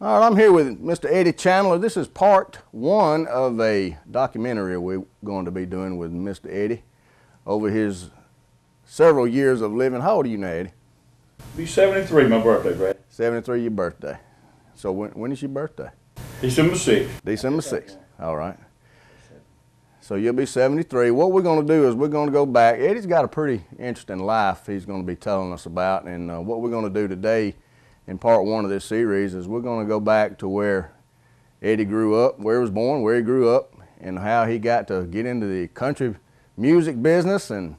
All right, I'm here with Mr. Eddie Chandler. This is part one of a documentary we're going to be doing with Mr. Eddie over his several years of living. How old are you now, Eddie? Be 73, my birthday, Brad. 73, your birthday. So when is your birthday? December 6th. December 6th. All right. So you'll be 73. What we're going to do is we're going to go back. Eddie's got a pretty interesting life he's going to be telling us about, and what we're going to do today in part one of this series is we're going to go back to where Eddie grew up, where he was born, where he grew up, and how he got to get into the country music business, and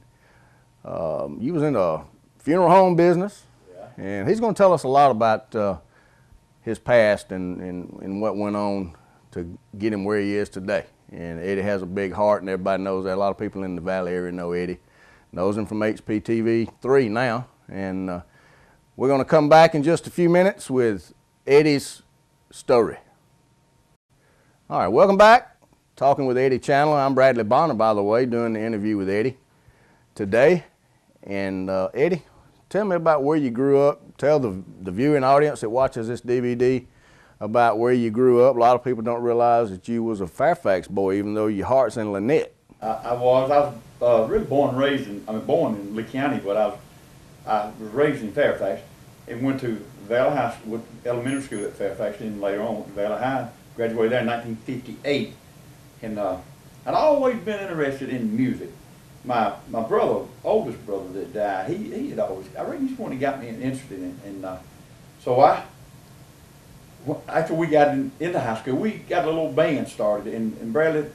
he was in the funeral home business. Yeah. And he's going to tell us a lot about his past and what went on to get him where he is today. And Eddie has a big heart, and everybody knows that. A lot of people in the Valley area know Eddie, knows him from HPTV 3 now, and we're going to come back in just a few minutes with Eddie's story. All right, welcome back. Talking with Eddie Chandler. I'm Bradley Bonner, by the way, doing the interview with Eddie today. And Eddie, tell me about where you grew up. Tell the viewing audience that watches this DVD about where you grew up. A lot of people don't realize that you was a Fairfax boy, even though your heart's in Lynette. I was really born in Lee County, but I was raised in Fairfax and went to Valley High School, elementary school at Fairfax, and then later on went to Valley High. Graduated there in 1958. And I'd always been interested in music. My brother, oldest brother that died, he had always, I reckon he's the one that got me interested in it. And so after we got into high school, we got a little band started, and Bradley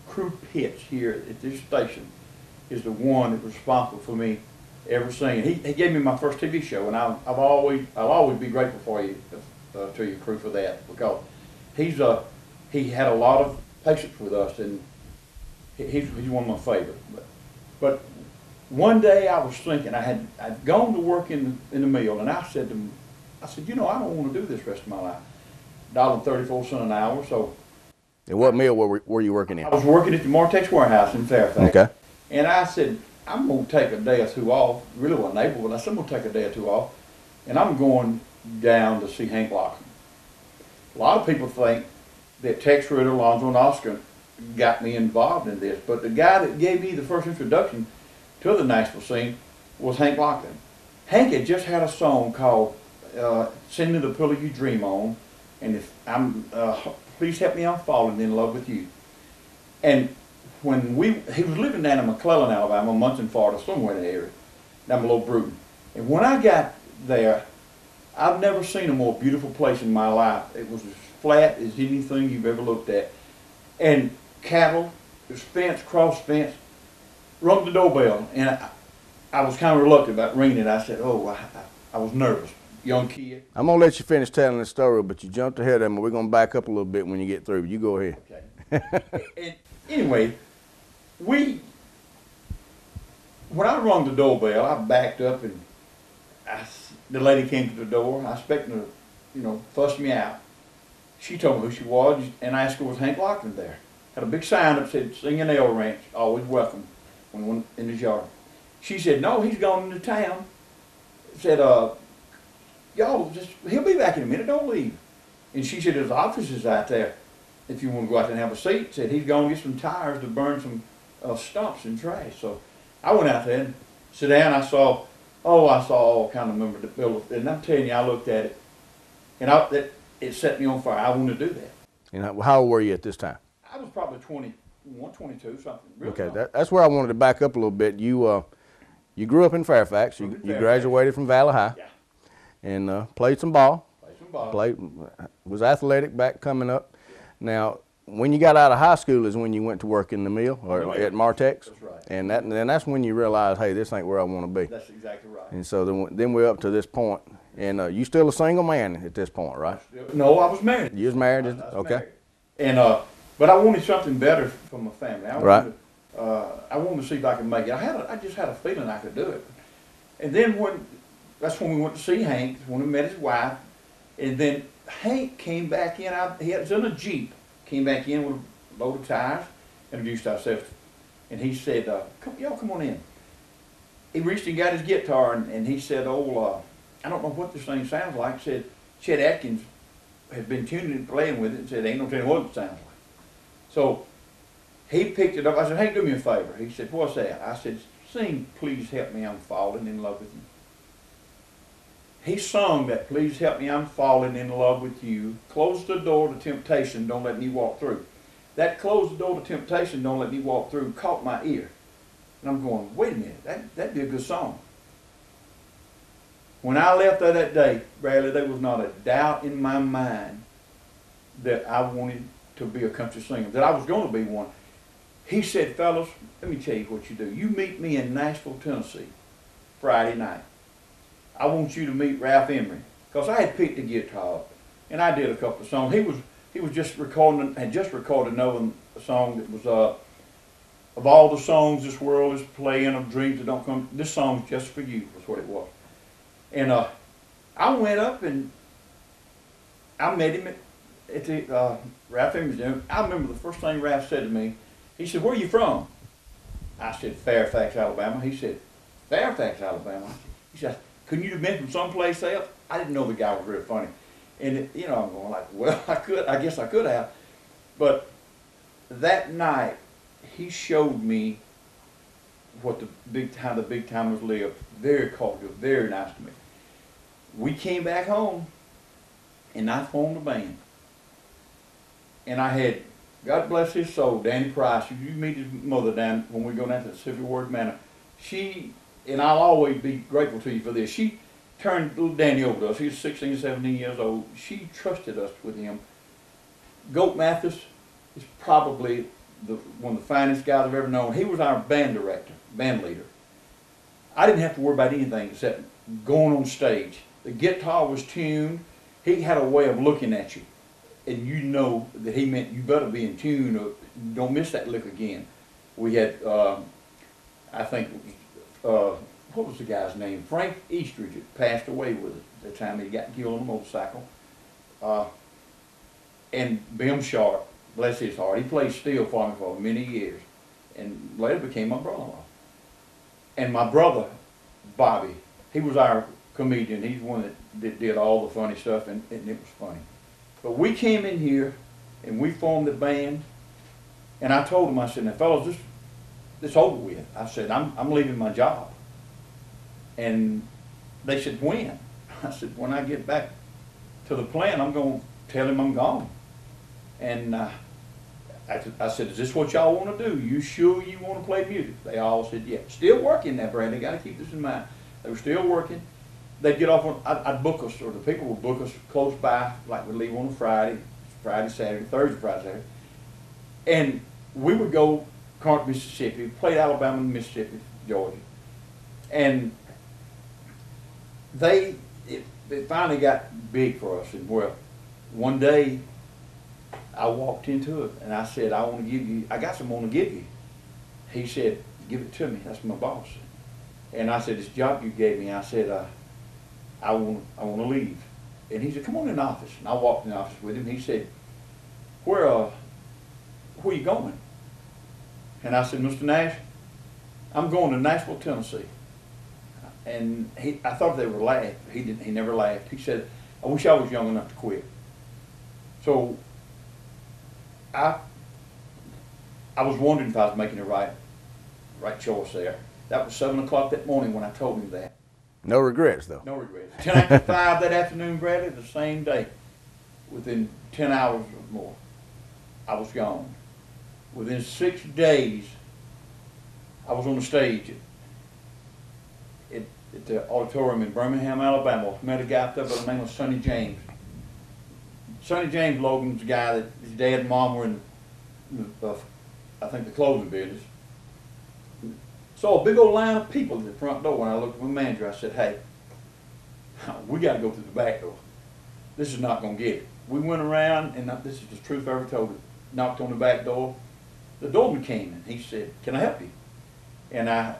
Crew Pitts here at this station is the one that was responsible for me ever singing. He gave me my first TV show, and I'll always be grateful for you, to your crew for that, because he had a lot of patience with us, and he's one of my favorites. But one day I was thinking, I'd gone to work in the mill, and I said to him, you know, I don't want to do this rest of my life. $1.34 an hour, so. And what mill were you working in? I was working at the Martex warehouse in Fairfax. Okay. And I said, I'm going to take a day or two off. Really wasn't able, but I said, I'm going to take a day or two off, and I'm going down to see Hank Lockton. A lot of people think that Tex Ritter, Alonzo, and Oscar got me involved in this, but the guy that gave me the first introduction to the Nashville scene was Hank Lockton. Hank had just had a song called Send Me the Pillow You Dream On, and if Please Help Me, I'm Falling in Love with You. And when he was living down in McClellan, Alabama, Munson, Florida, somewhere in the area, down below Bruton. And when I got there, I've never seen a more beautiful place in my life. It was as flat as anything you've ever looked at. And cattle, there's fence, cross fence, rung the doorbell, and I was kind of reluctant about ringing it. I said, oh, I was nervous. Young kid. I'm going to let you finish telling the story, but you jumped ahead of me. We're going to back up a little bit when you get through. You go ahead. Okay. And anyway, when I rung the doorbell, I backed up, and the lady came to the door. I expected her to, you know, fuss me out. She told me who she was, and I asked her, was Hank Lockton there? Had a big sign up that said, Singing L Ranch, always welcome, when one in his yard. She said, no, he's gone into town. Said, y'all, he'll be back in a minute, don't leave. And she said, his office is out there, if you want to go out there and have a seat. Said, he's going to get some tires to burn some stumps and trash. So I went out there and sat down. I saw all kind of memorabilia. And I'm telling you, I looked at it, and it set me on fire. I wanted to do that. And how old were you at this time? I was probably 21, 22, something. Okay, that's where I wanted to back up a little bit. You grew up in Fairfax. You graduated from Valley High. Yeah. And played some ball. Was athletic back coming up. Yeah. Now, when you got out of high school is when you went to work in the mill or at Martex. That's right. And that's when you realized, hey, this ain't where I want to be. That's exactly right. And so then we're up to this point. And you still a single man at this point, right? No, I was married. You was married? I was okay. Married. And but I wanted something better for my family. I wanted to see if I could make it. I just had a feeling I could do it. And then that's when we went to see Hank, when we met his wife. And then Hank came back in. He was in a Jeep. Came back in with a load of tires. Introduced ourselves. And he said, y'all come on in. He reached and got his guitar, and he said, I don't know what this thing sounds like. He said, Chet Atkins had been tuning and playing with it and said, ain't no telling what it sounds like. So he picked it up. I said, hey, do me a favor. He said, what's that? I said, sing Please Help Me, I'm Falling in Love with You. He sung that, Please Help Me, I'm Falling in Love with You. Close the door to temptation, don't let me walk through. That close the door to temptation, don't let me walk through caught my ear. And I'm going, wait a minute, that'd be a good song. When I left there that day, Bradley, there was not a doubt in my mind that I wanted to be a country singer, that I was going to be one. He said, fellas, let me tell you what you do. You meet me in Nashville, Tennessee, Friday night. I want you to meet Ralph Emery, because I had picked the guitar up, and I did a couple of songs. He was just recording, had just recorded another song that was of all the songs this world is playing, of dreams that don't come. This song's just for you, was what it was. And I went up and I met him at the Ralph Emery's dinner. I remember the first thing Ralph said to me. He said, where are you from? I said, Fairfax, Alabama. He said, Fairfax, Alabama? He said, couldn't you have been from someplace else? I didn't know the guy was very funny. And, I'm going like, well, I guess I could have. But that night, he showed me what how the big timers lived. Very cordial, very nice to me. We came back home, and I formed a band. And I had, God bless his soul, Danny Price. You meet his mother down when we go down to the Civil Ward Manor. She, and I'll always be grateful to you for this, she turned little Danny over to us. He was 16, 17 years old. She trusted us with him. Goat Mathis is probably one of the finest guys I've ever known. He was our band director, band leader. I didn't have to worry about anything except going on stage. The guitar was tuned. He had a way of looking at you, and you know that he meant you better be in tune or don't miss that lick again. We had, I think, what was the guy's name? Frank Eastridge had passed away with it at the time he got killed on a motorcycle. And Bim Sharp, bless his heart, he played steel for me for many years, and later became my brother-in-law. And my brother, Bobby, he was our comedian. He's one that did all the funny stuff, and it was funny. But we came in here, and we formed a band, and I told them, I said, now fellas, this over with. I said, I'm leaving my job. And they said, when? I said, when I get back to the plant, I'm going to tell him I'm gone. And I said, is this what y'all want to do? You sure you want to play music? They all said, yeah. Still working that, Brad. They got to keep this in mind. They were still working. They'd get off on, I'd book us, or the people would book us close by, like we'd leave on a Friday, Saturday, Thursday, Friday, Saturday. And we would go Corinth, Mississippi, played Alabama, Mississippi, Georgia. And it finally got big for us. And well, one day I walked into it and I said, I got something I want to give you. He said, give it to me, that's my boss. And I said, this job you gave me, I said, I want to leave. And he said, come on in the office. And I walked in the office with him. He said, where are you going? And I said, Mr. Nash, I'm going to Nashville, Tennessee. And I thought they would laugh. He never laughed. He said, I wish I was young enough to quit. So I was wondering if I was making the right choice there. That was 7 o'clock that morning when I told him that. No regrets, though. No regrets. 10 after 5 that afternoon, Bradley, the same day, within 10 hours or more, I was gone. Within 6 days, I was on the stage at the auditorium in Birmingham, Alabama. Met a guy up there by the name of Sonny James. Sonny James Logan's the guy that his dad and mom were in, I think, the clothing business. Saw a big old line of people at the front door. When I looked at my manager, I said, hey, we got to go through the back door. This is not going to get it. We went around, and this is the truth I ever told it, knocked on the back door. The doorman came in. He said, can I help you? And I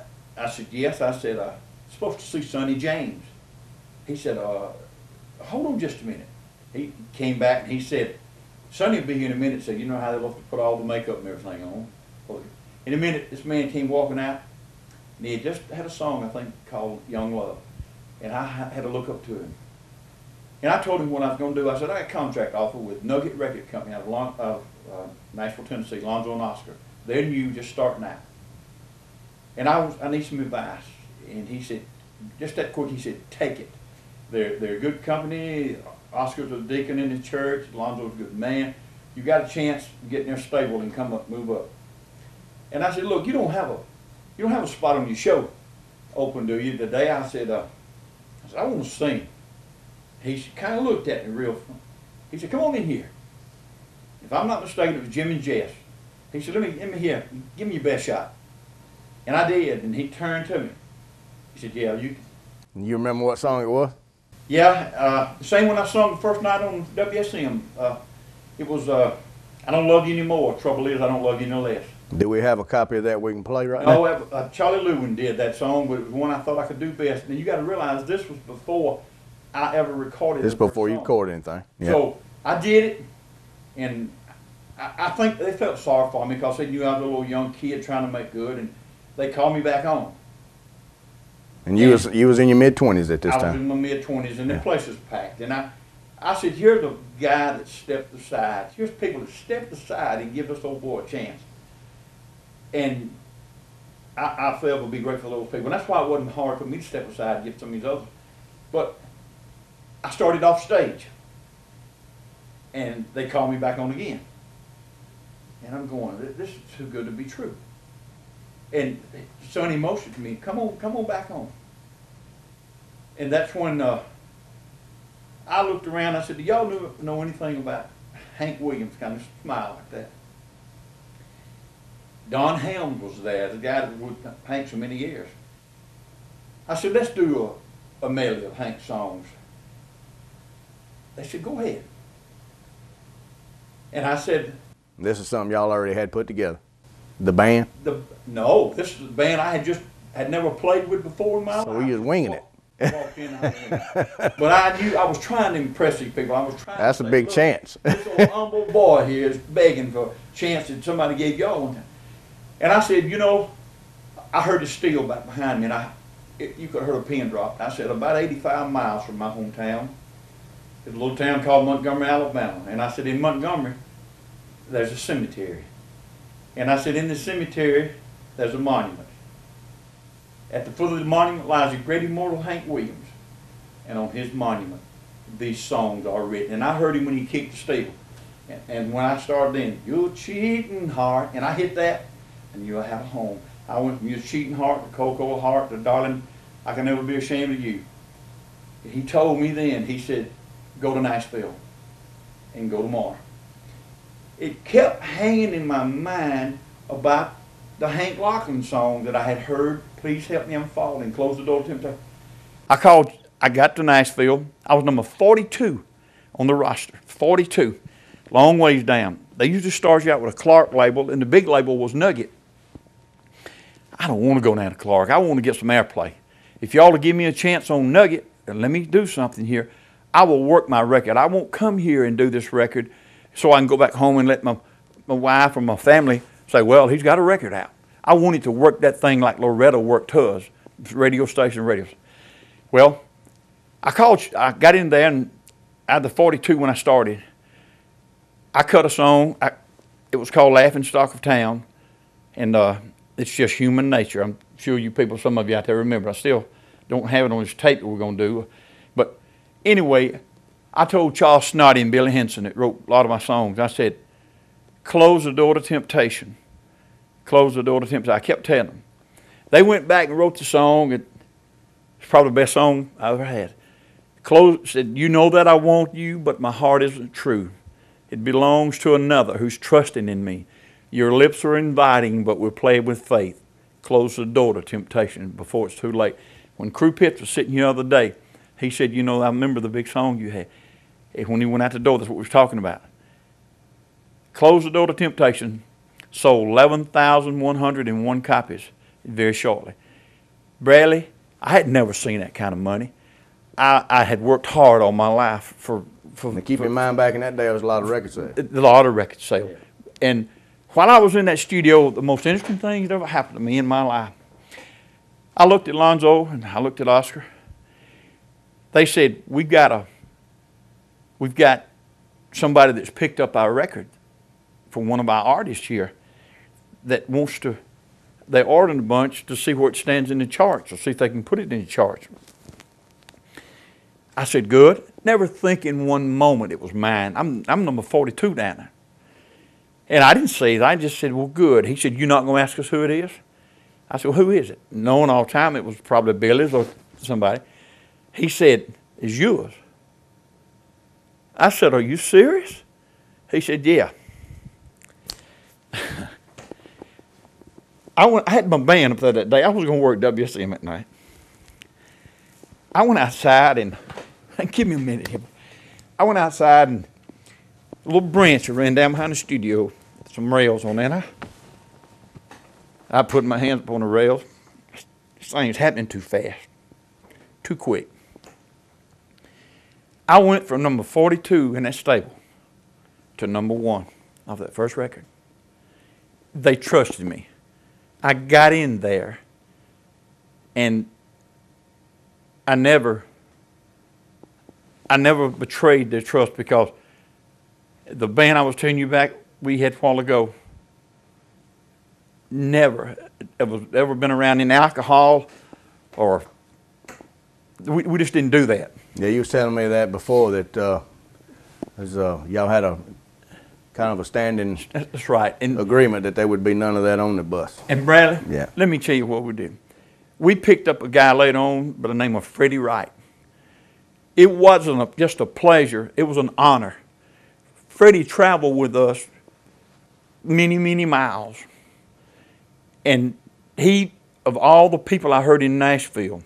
said, yes. I said, I'm supposed to see Sonny James. He said, hold on just a minute. He came back and he said, Sonny will be here in a minute. Said, you know how they love to put all the makeup and everything on. In a minute, this man came walking out, and he had just had a song, I think, called Young Love. And I had to look up to him. And I told him what I was going to do. I said, I got a contract offer with Nugget Record Company out of Nashville, Tennessee, Lonzo and Oscar. They're new, just starting out. And I need some advice. And he said, just that quick, he said, take it. They're a good company. Oscar's a deacon in the church. Lonzo's a good man. You got a chance to get in there stable and come up, move up. And I said, look, you don't have a spot on your show open, do you? Today I said, I want to sing. He kind of looked at me real funny. He said, come on in here. If I'm not mistaken, it was Jim and Jess. He said, let me here, give me your best shot. And I did, and he turned to me. He said, yeah, you can. You remember what song it was? Yeah, the same one I sung the first night on WSM. It was, I Don't Love You Anymore. Trouble is, I Don't Love You No Less. Do we have a copy of that we can play right now? No, Charlie Lewin did that song, but it was one I thought I could do best. And you got to realize this was before I ever recorded. This before you recorded anything. Yeah. So I did it, and I think they felt sorry for me because they knew I was a little young kid trying to make good, and they called me back on. And you was in your mid-20s at this time? I was in my mid-20s, and the place was packed. And I said, here's a guy that stepped aside. Here's people that stepped aside and give this old boy a chance. And I forever be grateful for those people. And that's why it wasn't hard for me to step aside and give some of these others. But I started off stage, and they called me back on again. And I'm going, this is too good to be true. And Sonny motioned to me, come on back on. And that's when I looked around. I said, do y'all know anything about Hank Williams? Kind of smiled like that. Don Helms was there, the guy that was with Hank so many years. I said, let's do a medley of Hank's songs. They said, go ahead. And I said, this is something y'all already had put together? The band? No, this is the band I had never played with before in my life. So we was winging it. Walked in, but I knew I was trying to impress these people. I was trying. That's to a big chance. This old humble boy here is begging for a chance that somebody gave y'all one time. And I said, you know, I heard the steel back behind me, and you could have heard a pin drop. I said, about 85 miles from my hometown, there's a little town called Montgomery, Alabama. And I said, in Montgomery, there's a cemetery. And I said, in the cemetery, there's a monument. At the foot of the monument lies the great immortal Hank Williams. And on his monument, these songs are written. And I heard him when he kicked the steel. And when I started in, you're cheating heart, and I hit that, and you'll have a home. I went from your cheating heart to Cocoa heart to darling, I can never be ashamed of you. He told me then, he said, go to Nashville and go tomorrow. It kept hanging in my mind about the Hank Lachlan song that I had heard, Please Help Me, I'm Falling, Close the Door to Temptation. I got to Nashville. I was number 42 on the roster, 42, long ways down. They usually start you out with a Clark label, and the big label was Nugget. I don't want to go down to Clark. I want to get some airplay. If y'all will give me a chance on Nugget, and let me do something here, I will work my record. I won't come here and do this record so I can go back home and let my wife or my family say, well, he's got a record out. I wanted to work that thing like Loretta worked hers, radio station radios. Well, I got in there, and out of the 42 when I started, I cut a song. It was called Laughing Stock of Town, and it's just human nature. I'm sure you people, some of you out there remember. I still don't have it on this tape that we're going to do. But anyway, I told Charles Snoddy and Billy Henson that wrote a lot of my songs, I said, close the door to temptation. Close the door to temptation. I kept telling them. They went back and wrote the song. It's probably the best song I ever had. Said, you know that I want you, but my heart isn't true. It belongs to another who's trusting in me. Your lips are inviting, but we're playing with faith. Close the door to temptation before it's too late. When Crew Pitts was sitting here the other day, he said, you know, I remember the big song you had. When he went out the door, that's what we was talking about. Close the door to temptation. Sold 11,101 copies very shortly. Bradley, I had never seen that kind of money. I had worked hard all my life for now keep in mind, back in that day, there was a lot of record sales. A lot of record sales. Yeah. And while I was in that studio, the most interesting thing that ever happened to me in my life, I looked at Lonzo and I looked at Oscar. They said, we've got we've got somebody that's picked up our record for one of our artists here that wants to, they ordered a bunch to see where it stands in the charts, to see if they can put it in the charts. I said, good. Never thinking one moment it was mine. I'm number 42 down there. And I didn't say that. I just said, well, good. He said, you're not going to ask us who it is? I said, well, who is it? Knowing all the time it was probably Billy's or somebody. He said, it's yours. I said, are you serious? He said, yeah. I had my band up there that day. I was going to work WSM at night. I went outside and, give me a minute here. I went outside and a little branch ran down behind the studio, some rails on that. I put my hands up on the rails. This thing's happening too fast, too quick. I went from number 42 in that stable to number 1 of that first record. They trusted me. I got in there, and I never betrayed their trust, because the band I was telling you back we had a while ago never ever been around in alcohol, or we just didn't do that. Yeah, you was telling me that before, that y'all had a kind of a standing That's right. And agreement that there would be none of that on the bus. And Bradley, yeah, let me tell you what we did. We picked up a guy later on by the name of Freddie Wright. It wasn't just a pleasure, it was an honor. Freddie traveled with us many, many miles. And he, of all the people I heard in Nashville,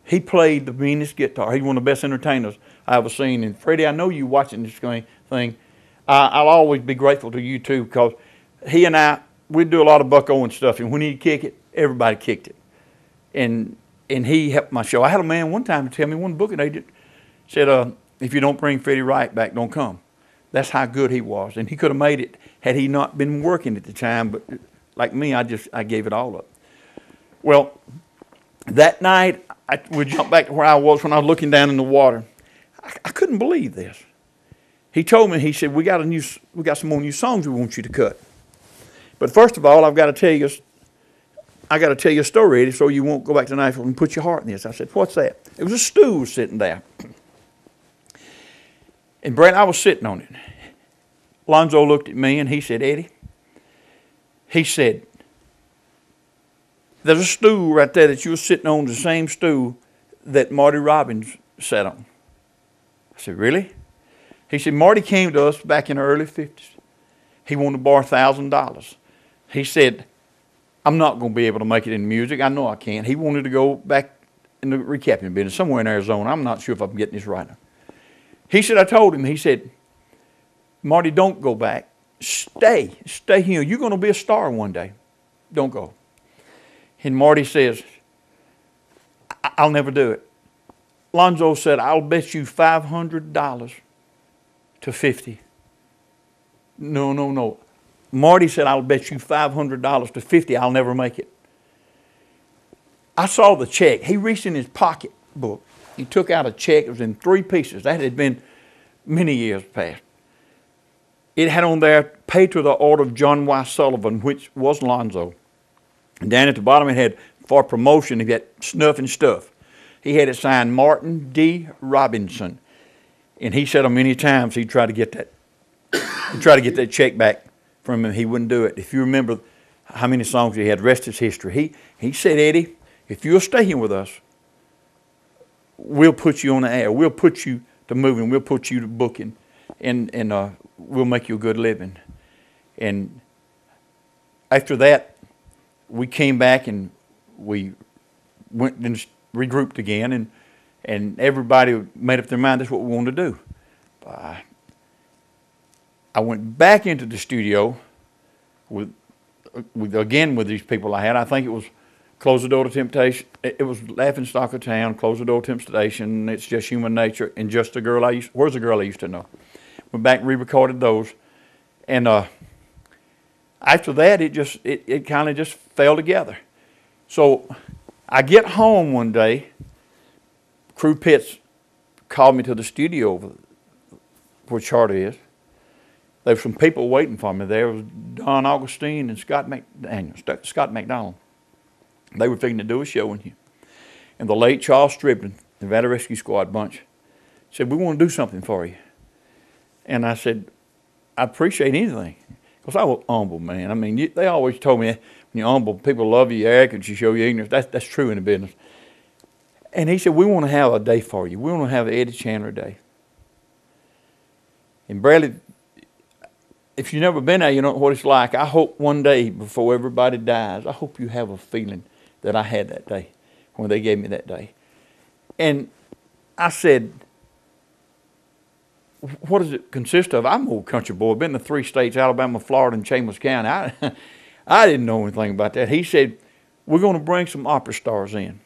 he played the meanest guitar. He's one of the best entertainers I ever seen. And Freddie, I know you watching this thing. I'll always be grateful to you too, because he and I, we'd do a lot of Buck Owens stuff, and when he'd kick it, everybody kicked it. And he helped my show. I had a man one time tell me, one booking agent said, if you don't bring Freddie Wright back, don't come. That's how good he was. And he could have made it had he not been working at the time, but like me, I gave it all up. Well, that night, we jumped back to where I was when I was looking down in the water. I couldn't believe this. He told me, he said, we got some more new songs we want you to cut. But first of all, I've got to tell you a story, Eddie, so you won't go back to Nashville and put your heart in this. I said, what's that? It was a stool sitting there. And Brent, I was sitting on it. Lonzo looked at me and he said, Eddie, he said, there's a stool right there that you were sitting on, the same stool that Marty Robbins sat on. I said, really? He said, Marty came to us back in the early 50s. He wanted to borrow $1,000. He said, I'm not going to be able to make it in music. I know I can't. He wanted to go back in the recapping business somewhere in Arizona. I'm not sure if I'm getting this right now. He said, I told him, he said, Marty, don't go back. Stay here. You're going to be a star one day. Don't go. And Marty says, I'll never do it. Lonzo said, I'll bet you $500 to 50. No. Marty said, I'll bet you $500 to 50 I'll never make it. I saw the check. He reached in his pocketbook. He took out a check. It was in 3 pieces. That had been many years past. It had on there, paid to the order of John Y. Sullivan, which was Lonzo. And down at the bottom it had, for promotion, he had snuff and stuff. He had it signed Martin D. Robinson. And he said many times he'd try to get that check back from him. He wouldn't do it. If you remember how many songs he had, rest is history. He said, Eddie, if you'll stay here with us, we'll put you on the air. We'll put you to moving. We'll put you to booking. And we'll make you a good living. And after that, we came back and we went and regrouped again, and everybody made up their mind that's what we wanted to do. I went back into the studio with these people I had. I think it was Close the Door to Temptation. It was Laughing Stock of Town, Close the Door to Temptation, It's Just Human Nature, and Just a Girl Where's the Girl I Used to Know? Went back and re-recorded those. And after that, it kind of just fell together. So I get home one day. Crew Pitts called me to the studio where Charter is. There were some people waiting for me. There was Don Augustine and Scott McDonald. They were fixing to do a show in here. And the late Charles Striblin, the Valley Rescue Squad bunch, said, we want to do something for you. And I said, I appreciate anything. Because I was humble, man. I mean, they always told me, when you're humble, people love you, you're arrogant, you show your ignorance. That's true in the business. And he said, we want to have a day for you. We want to have an Eddy Chandler Day. And Bradley, if you've never been there, you know what it's like. I hope one day before everybody dies, I hope you have a feeling that I had that day when they gave me that day. And I said, what does it consist of? I'm an old country boy. I've been to 3 states, Alabama, Florida, and Chambers County. I didn't know anything about that. He said, we're going to bring some opera stars in.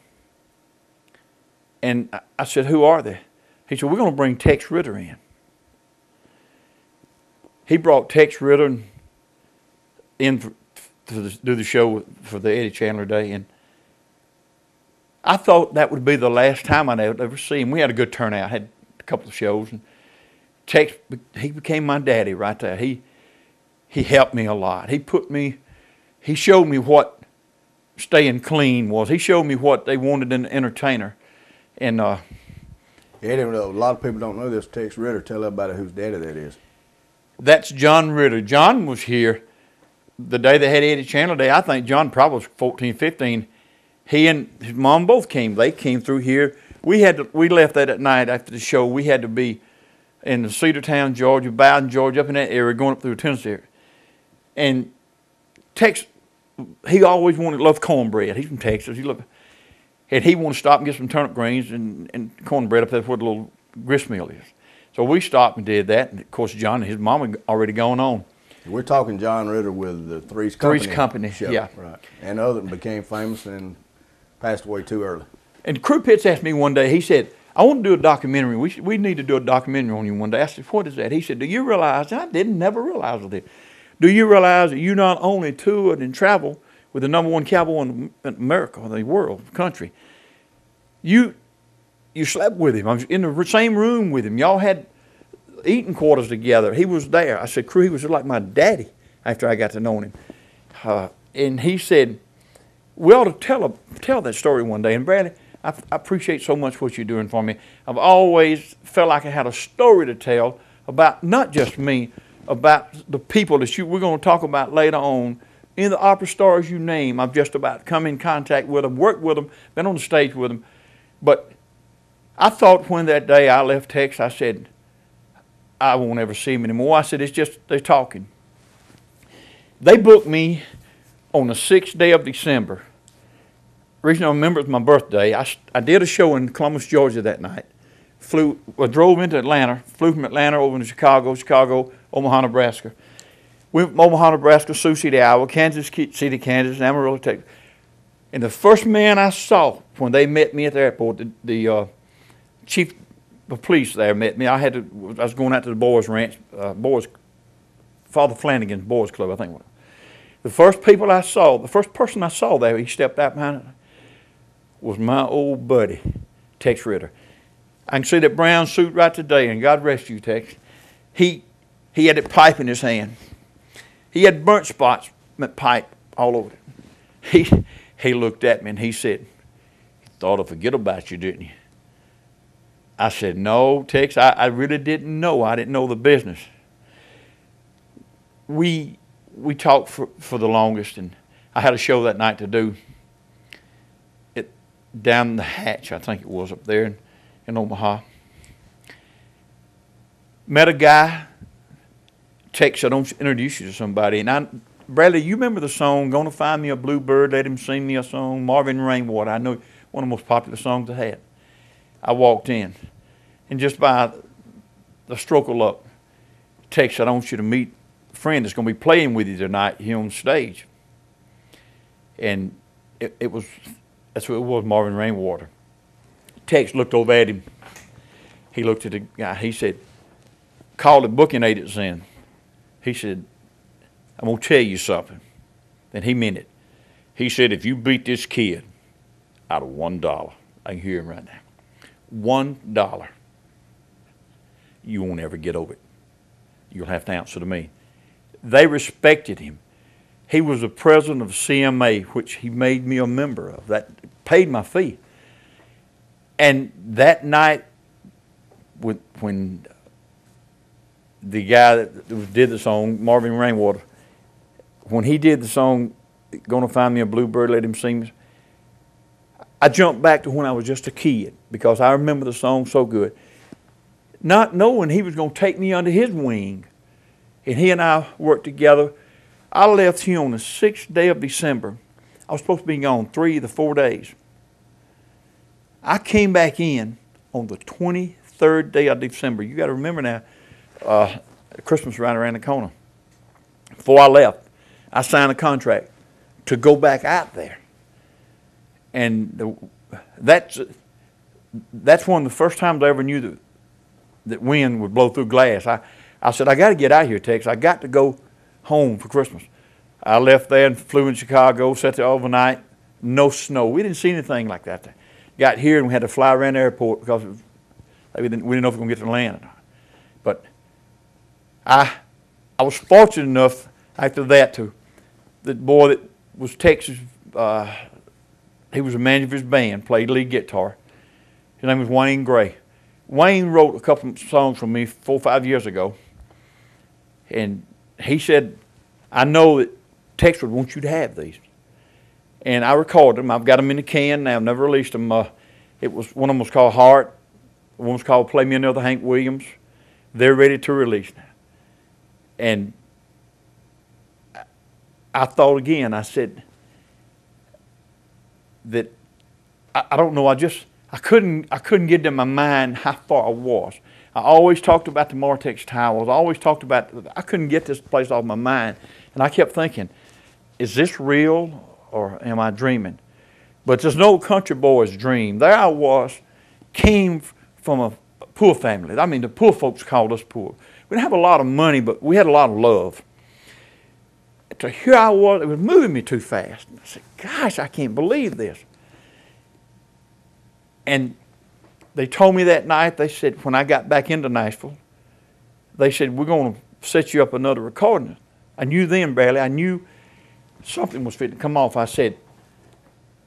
And I said, who are they? He said, we're going to bring Tex Ritter in. He brought Tex Ritter in to do the show for the Eddy Chandler Day. And I thought that would be the last time I'd ever see him. We had a good turnout, had a couple of shows. And Tex, he became my daddy right there. He helped me a lot. He showed me what staying clean was. He showed me what they wanted in an entertainer. And Eddie, a lot of people don't know this. Tex Ritter, tell everybody whose daddy that is. That's John Ritter. John was here the day they had Eddy Chandler Day. I think John probably was 14, 15. He and his mom both came. They came through here. We left that at night after the show. We had to be in Cedartown, Georgia, Bowden, Georgia, up in that area, going up through the Tennessee area. And Tex, he always loved cornbread. He's from Texas. And he wanted to stop and get some turnip greens and cornbread up there where the little grist mill is. So we stopped and did that. And, of course, John and his mom had already gone on. We're talking John Ritter with the Three's Company. Three's Company, show. yeah. Right. And other became famous and passed away too early. And Crew Pitts asked me one day, he said, I want to do a documentary. We need to do a documentary on you one day. I said, what is that? He said, do you realize, and I never realized it. Do you realize that you not only toured and traveled with the #1 cowboy in America, the world, the country, you slept with him. I was in the same room with him. Y'all had eating quarters together. He was there. I said, Crew, he was just like my daddy after I got to know him. And he said, we ought to tell that story one day. And Bradley, I appreciate so much what you're doing for me. I've always felt like I had a story to tell about not just me, about the people that we're going to talk about later on. In the opera stars you name, I've just about come in contact with them, worked with them, been on the stage with them. But I thought when that day I left Texas, I said, I won't ever see him anymore. I said, it's just, they're talking. They booked me on the 6th day of December. The reason I remember it was my birthday. I did a show in Columbus, Georgia that night. Drove into Atlanta, flew from Atlanta over to Chicago, Omaha, Nebraska. Went from Omaha, Nebraska, Sioux City, Iowa, Kansas City, Kansas, and Amarillo, Texas. And the first man I saw when they met me at the airport, the chief of police there met me. I was going out to the Boys Ranch, Father Flanagan's Boys Club, I think. The first person I saw there, he stepped out behind it, was my old buddy, Tex Ritter. I can see that brown suit right today, and God rest you, Tex. He had a pipe in his hand. He had burnt spots, pipe all over it. He looked at me and he said, "You thought I'd forget about you, didn't you?" I said, "No, Tex, I really didn't know. I didn't know the business." We talked for the longest, and I had a show that night to do. Down the hatch, I think it was, up there in Omaha. Met a guy. Tex said, "I don't introduce you to somebody." And Bradley, you remember the song, "Gonna Find Me a Bluebird, Let Him Sing Me a Song," Marvin Rainwater. I know one of the most popular songs I had. I walked in, and just by the stroke of luck, Tex said, "I want you to meet a friend that's going to be playing with you tonight here on stage." And that's what it was, Marvin Rainwater. Tex looked over at him. He looked at the guy. He said, "Call the booking agents in." He said, "I'm going to tell you something." And he meant it. He said, "If you beat this kid out of $1, I can hear him right now, $1, you won't ever get over it." you'll have to answer to me. They respected him. He was the president of CMA, which he made me a member of. That paid my fee. And that night, when the guy that did the song, Marvin Rainwater, when he did the song, Gonna Find Me a Bluebird, Let Him Sing Me, I jumped back to when I was just a kid because I remember the song so good. Not knowing he was going to take me under his wing. And he and I worked together. I left here on the 6th day of December. I was supposed to be gone 3 of the 4 days. I came back in on the 23rd day of December. You got to remember now, Christmas right around the corner. Before I left, I signed a contract to go back out there. And that's one of the first times I ever knew that wind would blow through glass. I said, I got to get out of here, Tex. I got to go home for Christmas. I left there and flew in Chicago, sat there overnight. No snow. We didn't see anything like that there. Got here and we had to fly around the airport because we didn't know if we were going to get to land or not. But I was fortunate enough after that the boy that was Texas, he was a manager of his band, played lead guitar. His name was Wayne Gray. Wayne wrote a couple of songs for me 4 or 5 years ago. And he said, I know that Tex would want you to have these. And I recorded them. I've got them in the can now. I've never released them. One of them was called Heart. One was called Play Me Another Hank Williams. They're ready to release now. And I thought again, I said that I don't know, I couldn't get in my mind how far I was. I always talked about the Martex Towers. I always talked about, I couldn't get this place off my mind. And I kept thinking, is this real or am I dreaming? But there's no country boy's dream. There I was, came from a poor family. I mean, the poor folks called us poor. We didn't have a lot of money, but we had a lot of love. To here I was, it was moving me too fast. I said, gosh, I can't believe this. And they told me that night, they said, when I got back into Nashville, they said, we're going to set you up another recording. I knew then, barely, I knew something was fitting to come off. I said,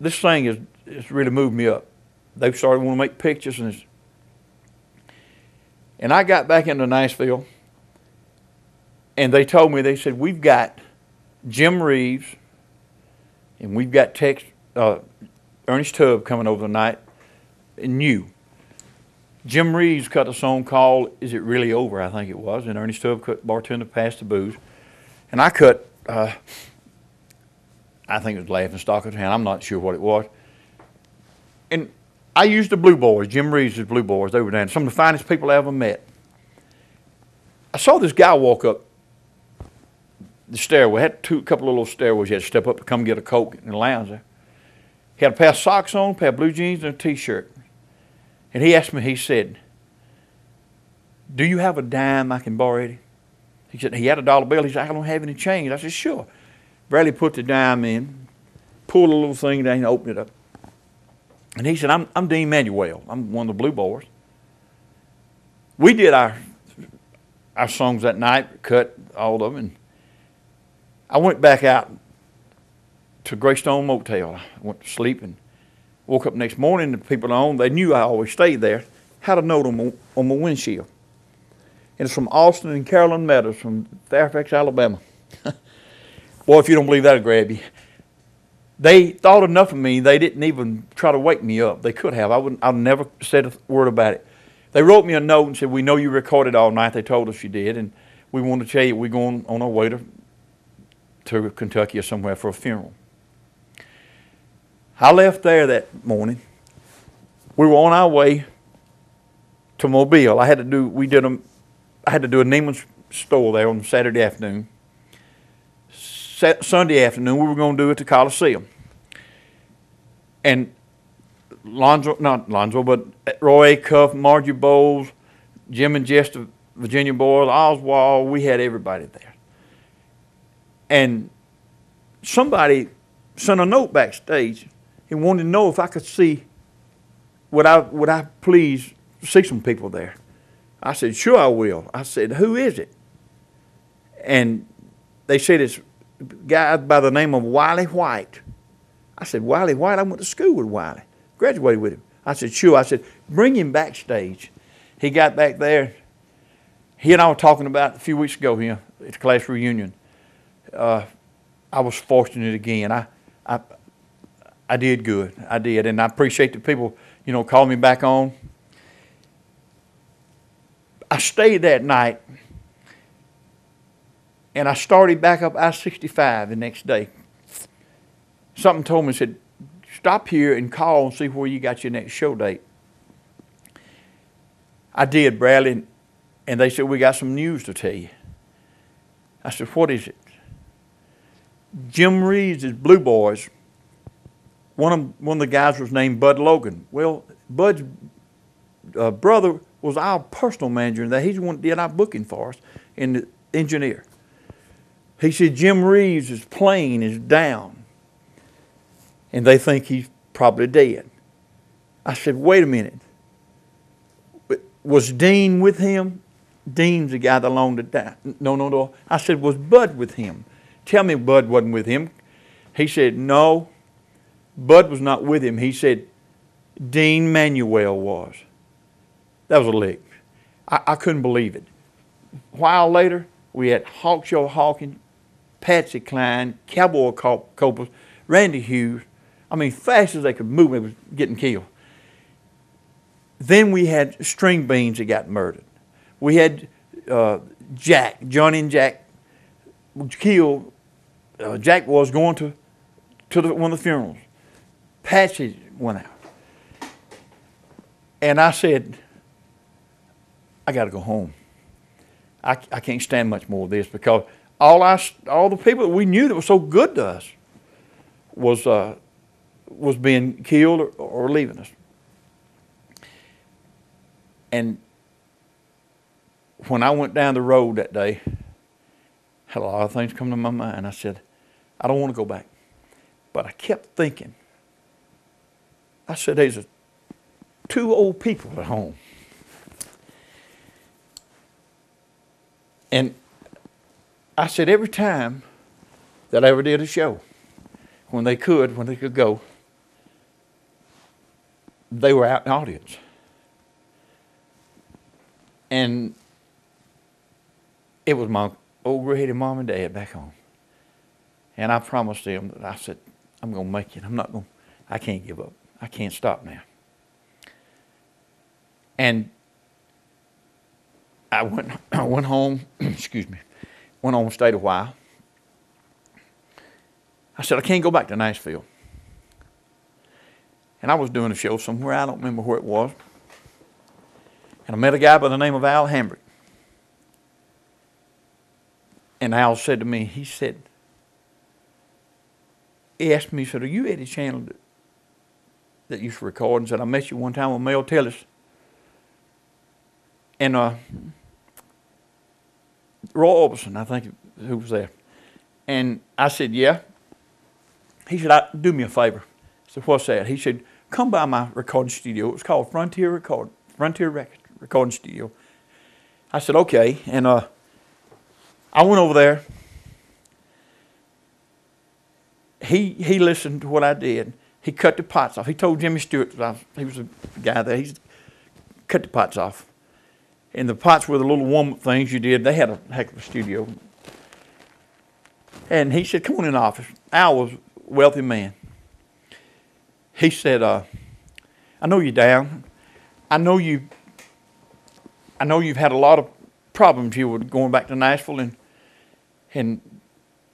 this thing is really moved me up. They started wanting to make pictures. And I got back into Nashville, and they told me, they said, we've got Jim Reeves, and we've got Ernest Tubb coming over tonight, and you. Jim Reeves cut a song called Is It Really Over, I think it was, and Ernest Tubb cut Bartender Pass the Booze. And I cut, I think it was Laughing Stock of Town, I'm not sure what it was. And I used the Blue Boys, Jim Reeves' Blue Boys, they were down, some of the finest people I ever met. I saw this guy walk up the stairway, had a couple of little stairways you had to step up to come get a Coke in the lounge there. He had a pair of socks on, a pair of blue jeans, and a t-shirt. And he asked me, he said, do you have a dime I can borrow, Eddie? He said, he had a dollar bill. He said, I don't have any change. I said, sure. Bradley put the dime in, pulled a little thing down, and opened it up. And he said, I'm Dean Manuel. I'm one of the Blue Boys. We did our songs that night, cut all of them. And I went back out to Greystone Motel. I went to sleep and woke up next morning. The people on, they knew I always stayed there, had a note on my windshield. And it's from Austin and Carolyn Meadows from Fairfax, Alabama. Boy, if you don't believe that'll grab you. They thought enough of me, they didn't even try to wake me up. They could have. I never said a word about it. They wrote me a note and said, we know you recorded all night. They told us you did. And we want to tell you we're going on our way to Kentucky or somewhere for a funeral. I left there that morning. We were on our way to Mobile. I had to do a Neiman's store there on Saturday afternoon. Sunday afternoon, we were going to do it at the Coliseum. And not Lonzo, but Roy Cuff, Margie Bowles, Jim and Jess, the Virginia Boys, Oswald, we had everybody there. And somebody sent a note backstage and wanted to know if I could see, would I please see some people there? I said, sure I will. I said, who is it? And they said it's a guy by the name of Wiley White. I said, Wiley White? I went to school with Wiley. Graduated with him. I said, sure. I said, bring him backstage. He got back there. He and I were talking about a few weeks ago here at the class reunion. I was fortunate again. I did good. I did. And I appreciate the people, calling me back on. I stayed that night, and I started back up I-65 the next day. Something told me, said, stop here and call and see where you got your next show date. I did, Bradley, and they said, we got some news to tell you. I said, what is it? Jim Reed's Blue Boys. One of the guys was named Bud Logan. Well, Bud's brother was our personal manager, and he's the one that did our booking for us, and the engineer. He said, Jim Reed's plane is down, and they think he's probably dead. I said, wait a minute. Was Dean with him? Dean's the guy that loaned it down. No. I said, was Bud with him? Tell me Bud wasn't with him. He said, no, Bud was not with him. He said, Dean Manuel was. That was a lick. I couldn't believe it. A while later, we had Hawkshaw Hawkins, Patsy Cline, Cowboy Copeland, Randy Hughes. I mean, fast as they could move, they was getting killed. Then we had String Beans that got murdered. We had Johnny and Jack killed. Jack was going to one of the funerals. Patsy went out. And I said, I got to go home. I can't stand much more of this, because all the people that we knew that were so good to us was being killed or leaving us. And when I went down the road that day, had a lot of things come to my mind. I said, I don't want to go back. But I kept thinking. I said, there's two old people at home. And I said, every time that I ever did a show, when they could go, they were out in the audience. And it was my old gray-headed mom and dad back home. And I promised them that I said, I'm going to make it. I can't give up. I can't stop now. And I went home, excuse me, went home and stayed a while. I said, I can't go back to Nashville. And I was doing a show somewhere, I don't remember where it was. And I met a guy by the name of Al Hambrick. And Al said to me, he asked me, he said, are you Eddy Chandler that used to record? And said, I met you one time with Mel Tillis. And Roy Orbison, I think, who was there. And I said, yeah. He said, do me a favor. I said, what's that? He said, come by my recording studio. It was called Frontier Recording Studio. I said, okay. And I went over there. He listened to what I did. He cut the pots off. He told Jimmy Stewart, he was a guy there, he cut the pots off. And the pots were the little warm-up things you did. They had a heck of a studio. And he said, come on in the office. Al was a wealthy man. He said, I know you're down. I know you've had a lot of problems here with going back to Nashville and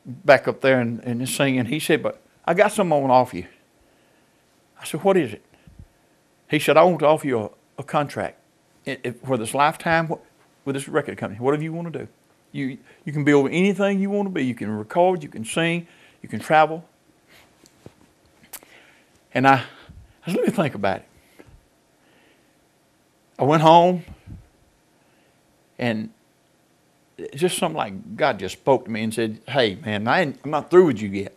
back up there and singing. He said, but I got something I want to offer you. I said, what is it? He said, I want to offer you a contract for this lifetime with this record company, whatever you want to do. You can be over anything you want to be. You can record, you can sing, you can travel. And I said, let me think about it. I went home, and it's just something like God just spoke to me and said, hey, man, I'm not through with you yet.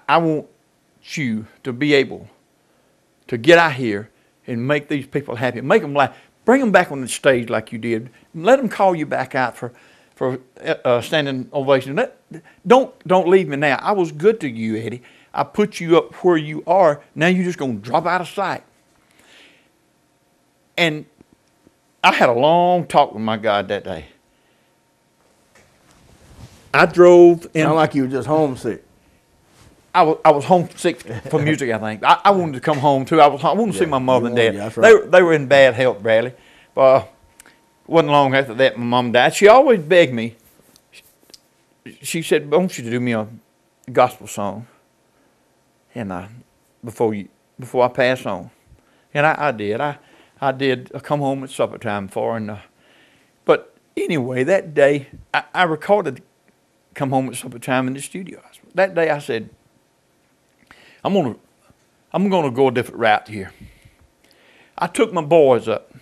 I want you to be able to get out here and make these people happy, make them laugh, bring them back on the stage like you did, let them call you back out for for standing ovation. Don't leave me now. I was good to you, Eddie. I put you up where you are. Now you're just going to drop out of sight. And I had a long talk with my God that day. I drove in. Sound like you were just homesick. I was homesick for music, I think. I wanted to come home, too. I wanted to see my mother and dad. Yeah, that's right. They were in bad health, Bradley. But wasn't long after that my mom died. She always begged me. She said, I want you to do me a gospel song. And before I pass on. And I did. I did come home at supper time for her. But anyway, that day, I recorded Come Home at Supper Time in the studio. That day I said, I'm gonna go a different route here. I took my boys up.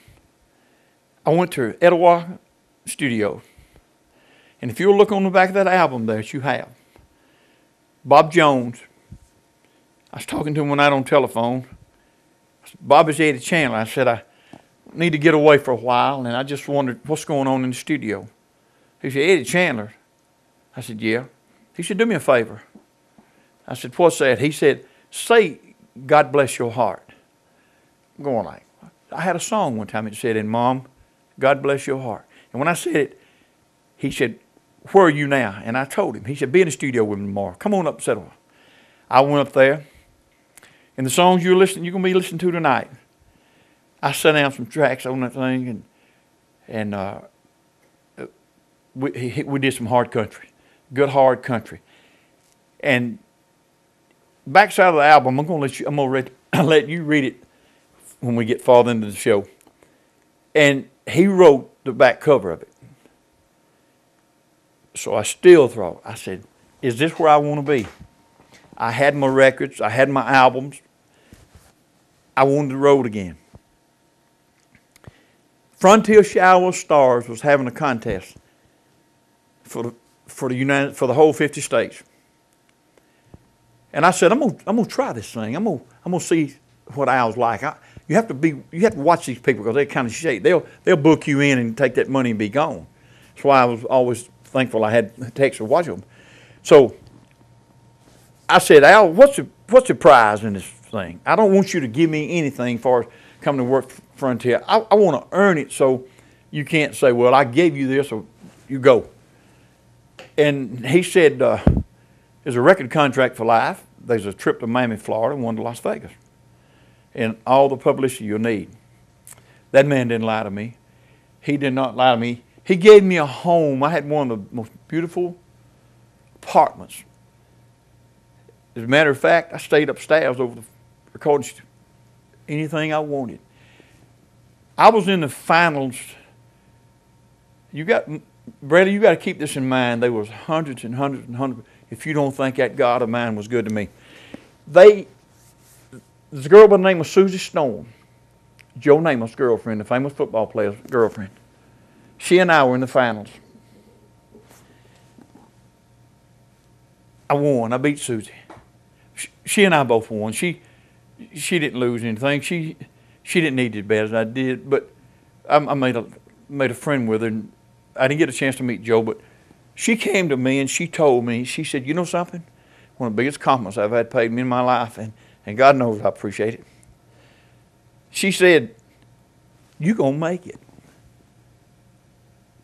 I went to Eddy Studio. And if you'll look on the back of that album there that you have, Bob Jones, I was talking to him one night on telephone. Bob is Eddy Chandler. I said, I need to get away for a while, and I just wondered what's going on in the studio. He said, Eddy Chandler. I said, yeah. He said, do me a favor. I said, what's that? He said, say, God bless your heart. I'm going like, I had a song one time that said, and Mom, God bless your heart. And when I said it, he said, where are you now? And I told him. He said, be in the studio with me tomorrow. Come on up and settle. I went up there. And the songs you're going to be listening to tonight, I set down some tracks on that thing, and we did some hard country, good hard country. And backside of the album, I'm going to let you read it when we get farther into the show. And he wrote the back cover of it. So I still thought, I said, is this where I want to be? I had my records, I had my albums. I wanted to road again. Frontier Shower of Stars was having a contest for the whole 50 states. And I said, I'm gonna try this thing. I'm gonna see what Al's like. You have to watch these people because they're kind of shady. They'll book you in and take that money and be gone. That's why I was always thankful I had Texas to watch them. So I said, Al, what's the prize in this thing? I don't want you to give me anything for coming to work for Frontier. I want to earn it, so you can't say, well, I gave you this, so you go. And he said, there's a record contract for life. There's a trip to Miami, Florida, and one to Las Vegas. And all the publicity you'll need. That man didn't lie to me. He did not lie to me. He gave me a home. I had one of the most beautiful apartments. As a matter of fact, I stayed upstairs over the recording studio. Anything I wanted. I was in the finals. Brady, you got to keep this in mind. There was hundreds and hundreds and hundreds. If you don't think that God of mine was good to me. There's a girl by the name of Susie Storm, Joe Namath's girlfriend, the famous football player's girlfriend. She and I were in the finals. I won. I beat Susie. She and I both won. She didn't lose anything. She didn't need it as bad as I did, but I made a friend with her, and I didn't get a chance to meet Joe, but she came to me and she told me, she said, you know something? One of the biggest compliments I've had paid me in my life, and God knows I appreciate it. She said, you're going to make it.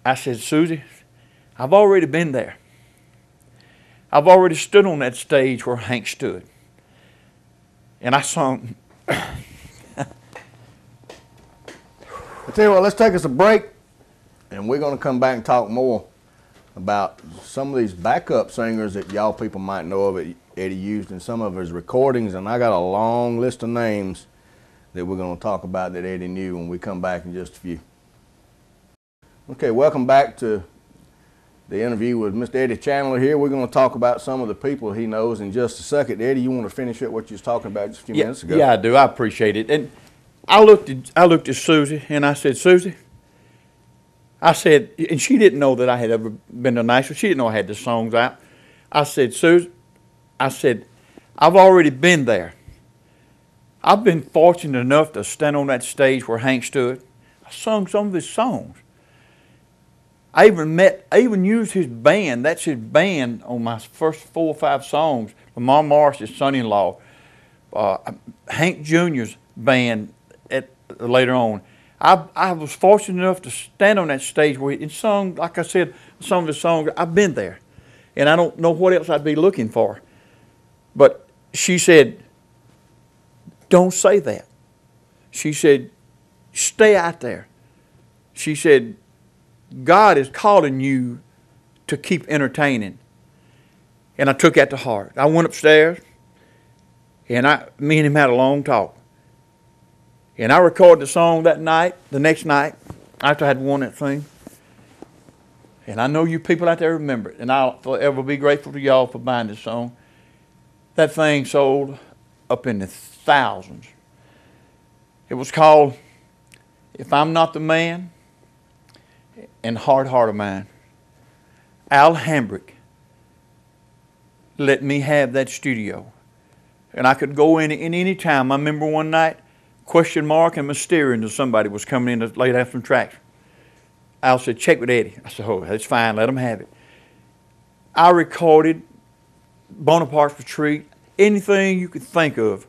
I said, Susie, I've already been there. I've already stood on that stage where Hank stood. And I sung. I tell you what, let's take us a break, and we're going to come back and talk more about some of these backup singers that y'all people might know of that Eddy used in some of his recordings, and I got a long list of names that we're going to talk about that Eddy knew when we come back in just a few. Okay, welcome back to the interview with Mr. Eddy Chandler here. We're going to talk about some of the people he knows in just a second. Eddy, you want to finish up what you was talking about just a few minutes ago? Yeah, I do. I appreciate it. And I looked at Susie, and I said, Susie, I said, and she didn't know that I had ever been to Nashville. She didn't know I had the songs out. I said, Susie, I said, I've already been there. I've been fortunate enough to stand on that stage where Hank stood. I sung some of his songs. I even used his band. That's his band on my first 4 or 5 songs. Lamar Morris, his son-in-law, Hank Jr.'s band later on. I was fortunate enough to stand on that stage where he sung, like I said, some of his songs. I've been there, and I don't know what else I'd be looking for. But she said, don't say that. She said, stay out there. She said, God is calling you to keep entertaining. And I took that to heart. I went upstairs, and me and him had a long talk. And I recorded the song that night, the next night, after I had won that thing. And I know you people out there remember it, and I'll forever be grateful to y'all for buying this song. That thing sold up in the thousands. It was called If I'm Not the Man and Hard Heart of Mine. Al Hambrick let me have that studio. And I could go in any time. I remember one night, question mark and mysterious until somebody was coming in to lay down some tracks. Al said, check with Eddie. I said, oh, that's fine, let him have it. I recorded Bonaparte's Retreat, anything you could think of,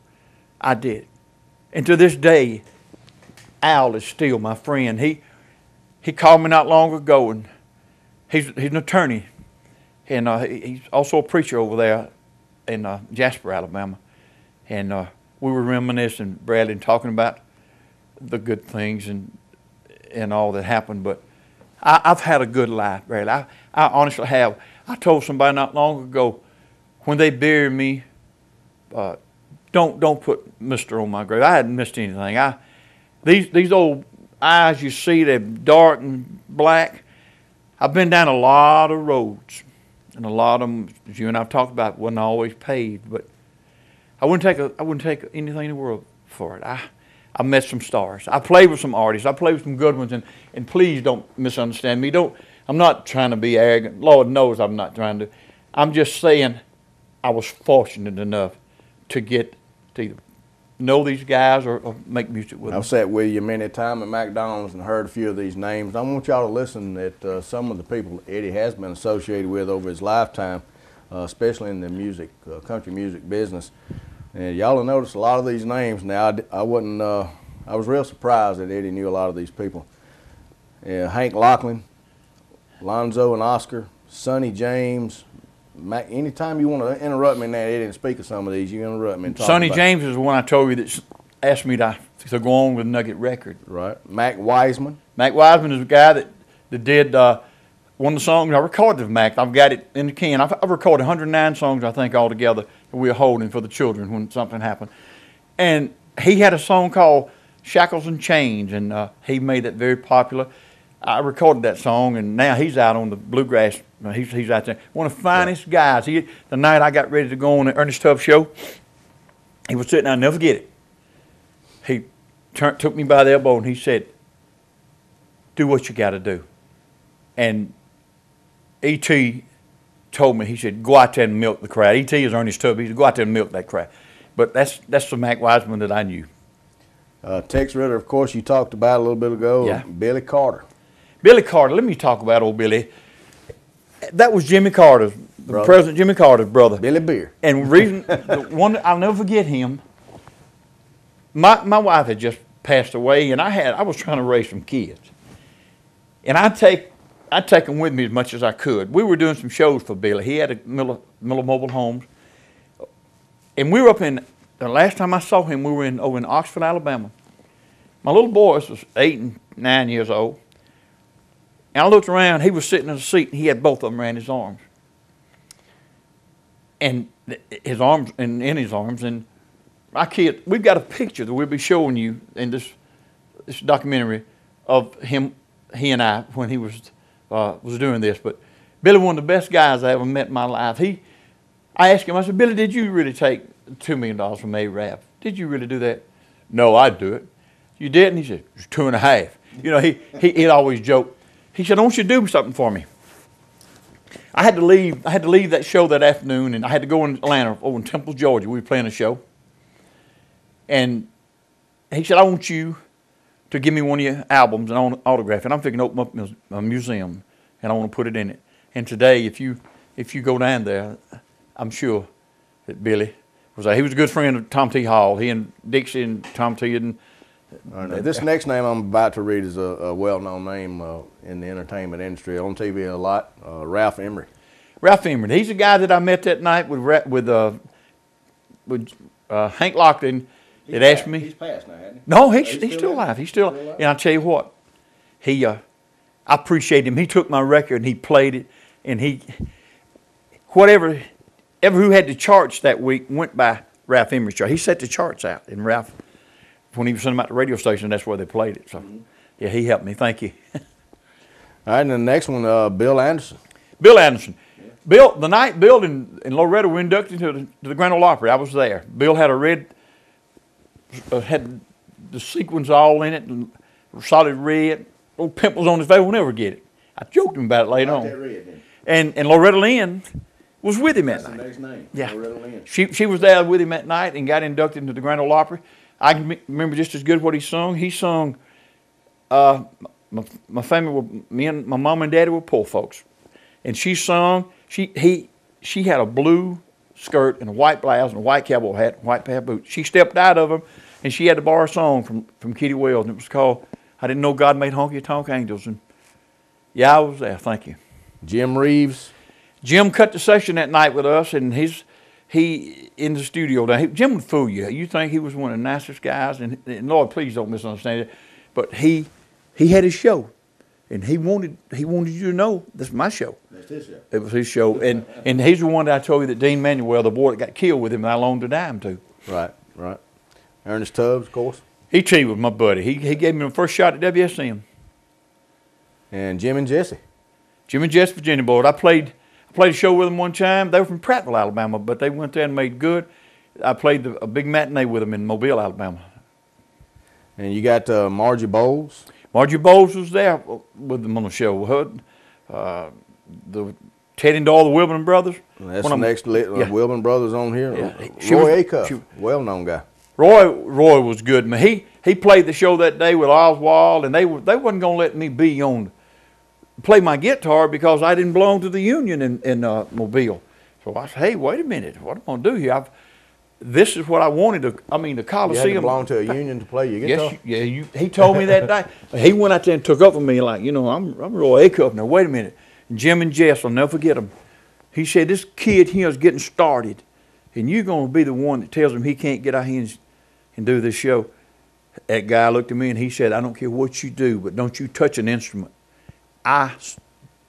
I did. And to this day, Al is still my friend. He called me not long ago, and he's an attorney, and he's also a preacher over there in Jasper, Alabama. And we were reminiscing, Bradley, and talking about the good things and all that happened. But I've had a good life, Bradley. I honestly have. I told somebody not long ago, when they bury me, don't put Mister on my grave. I hadn't missed anything. These old eyes you see, they're dark and black. I've been down a lot of roads, and a lot of them, as you and I've talked about, wasn't always paved. But I wouldn't take anything in the world for it. I met some stars. I played with some artists. I played with some good ones. And please don't misunderstand me. I'm not trying to be arrogant. Lord knows I'm not trying to. I'm just saying I was fortunate enough to get to either know these guys or make music with them. I've sat with you many times at McDonald's and heard a few of these names. I want y'all to listen at some of the people Eddie has been associated with over his lifetime, especially in the music, country music business. And y'all will notice a lot of these names. Now, I was real surprised that Eddie knew a lot of these people. Hank Lachlan, Lonzo and Oscar, Sonny James. Mac, anytime you want to interrupt me in that, Eddie, and speak of some of these, you interrupt me and talk Sonny about James is the one I told you that asked me to go on with Nugget Record. Right. Mac Wiseman. Mac Wiseman is a guy that did one of the songs I recorded with Mac. I've got it in the can. I've recorded 109 songs, I think, altogether that we were holding for the children when something happened. And he had a song called Shackles and Chains, and he made that very popular. I recorded that song, and now he's out on the bluegrass. He's out there. One of the finest guys. The night I got ready to go on the Ernest Tubb show, he was sitting there, I'll never forget it. He took me by the elbow, and he said, do what you got to do. And E.T. told me, he said, go out there and milk the crowd. E.T. is Ernest Tubb. He said, go out there and milk that crowd. But that's the Mac Wiseman that I knew. Tex Ritter, of course, you talked about a little bit ago. Yeah. Billy Carter. Billy Carter, let me talk about old Billy. That was Jimmy Carter's, President Jimmy Carter's brother. Billy Beer. And reason, the one I'll never forget him. My wife had just passed away, and I was trying to raise some kids, and I'd take them with me as much as I could. We were doing some shows for Billy. He had a Miller Mobile Homes, and we were up in. The last time I saw him, we were over in Oxford, Alabama. My little boy was 8 and 9 years old. And I looked around, he was sitting in a seat, and he had both of them around his arms. And his arms, and in his arms, and my kid, we've got a picture that we'll be showing you in this documentary of him, he and I, when he was doing this. But Billy, one of the best guys I ever met in my life. I asked him, I said, Billy, did you really take $2 million from A.R.I.P? Did you really do that? No, I'd do it. You did? And he said, it's 2.5. You know, he'd always joke. He said, I want you to do something for me. I had to leave that show that afternoon, and I had to go in Atlanta, over in Temple, Georgia. We were playing a show. And he said, I want you to give me one of your albums and autograph it. I'm thinking to open up a museum. and I want to put it in it. And today, if you go down there, I'm sure that Billy was there. He was a good friend of Tom T. Hall. He and Dixie and Tom T. and This next name I'm about to read is a well-known name in the entertainment industry, on TV a lot, Ralph Emery. Ralph Emery. He's the guy that I met that night with Hank Lockton. That asked me. He's passed now, hasn't he? No, he's still alive. He's still alive. And I'll tell you what, I appreciate him. He took my record and he played it, and who had the charts that week went by Ralph Emery's chart. He set the charts out, and Ralph, when he was sending them out to the radio station, that's where they played it. So, yeah, he helped me. Thank you. All right, and the next one, Bill Anderson. Bill Anderson. Yeah. Bill, the night Bill and Loretta were inducted to the Grand Ole Opry, I was there. Bill had had the sequins all in it, and solid red, little pimples on his face. We'll never get it. I joked him about it later on. And Loretta Lynn was with him that night. That's the next name. Yeah. Loretta Lynn. She was there with him that night and got inducted into the Grand Ole Opry. I can remember just as good what he sung. He sung, my family, me and my mom and daddy were poor folks. And she sung, she had a blue skirt and a white blouse and a white cowboy hat and white pair of boots. She stepped out of them and she had to borrow a song from Kitty Wells, and it was called, I Didn't Know God Made Honky Tonk Angels. And yeah, I was there, thank you. Jim Reeves. Jim cut the session that night with us, and he in the studio. Now, Jim would fool you. You think he was one of the nicest guys, and Lord, please don't misunderstand it. But he had his show, and he wanted you to know this is my show. That's his show. It was his show, and he's the one that I told you that Dean Manuel, the boy that got killed with him, and I loaned a dime to. Right. Ernest Tubbs, of course. He too was my buddy. He gave me the first shot at WSM. And Jim and Jesse. Jim and Jesse, Virginia boy. I played a show with them one time. They were from Prattville, Alabama, but they went there and made good. I played a big matinee with them in Mobile, Alabama. And you got Margie Bowles. Margie Bowles was there with them on the show. The Teddy and Doyle, the Wilburn brothers. And that's the next Wilburn brothers on here. Yeah. Roy Acuff, well-known guy. Roy was good, man. He played the show that day with Oswald, and they wasn't gonna let me play my guitar because I didn't belong to the union in Mobile. So I said, hey, wait a minute, what am I gonna do here? This is what I wanted the Coliseum. You had to belong to a union to play your guitar? Yes, he told me that day. He went out there and took up with me like, I'm Roy Acuff. Now, wait a minute. And Jim and Jess, I'll never forget them. He said, this kid here is getting started, and you're going to be the one that tells him he can't get out here and do this show. That guy looked at me and he said, I don't care what you do, but don't you touch an instrument. I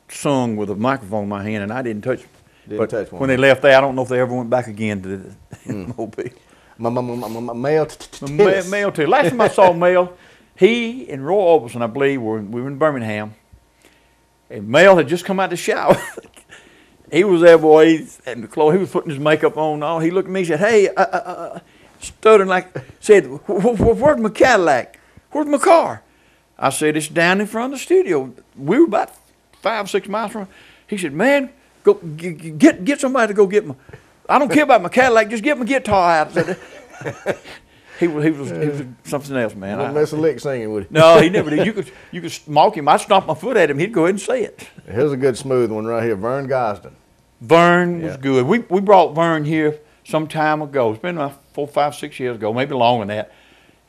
sung with a microphone in my hand, and I didn't touch it. When they left there, I don't know if they ever went back again to Mobile. Mel too. Last time I saw Mel, he and Roy Orbison, I believe, we were in Birmingham. And Mel had just come out of the shower. He was there, boy, and he was putting his makeup on and all. He looked at me and said, hey, stuttering said, where's my Cadillac? Where's my car? I said, it's down in front of the studio. We were about 5 or 6 miles from it. He said, man, go get somebody to go get my, I don't care about my Cadillac, just get my guitar out. I said, he was something else, man. Don't miss a lick singing, would he? No, he never did. You could mock him. I'd stomp my foot at him. He'd go ahead and say it. Here's a good smooth one right here. Vern Gosden. Vern was good. We brought Vern here some time ago. It's been about 4, 5, 6 years ago, maybe longer than that.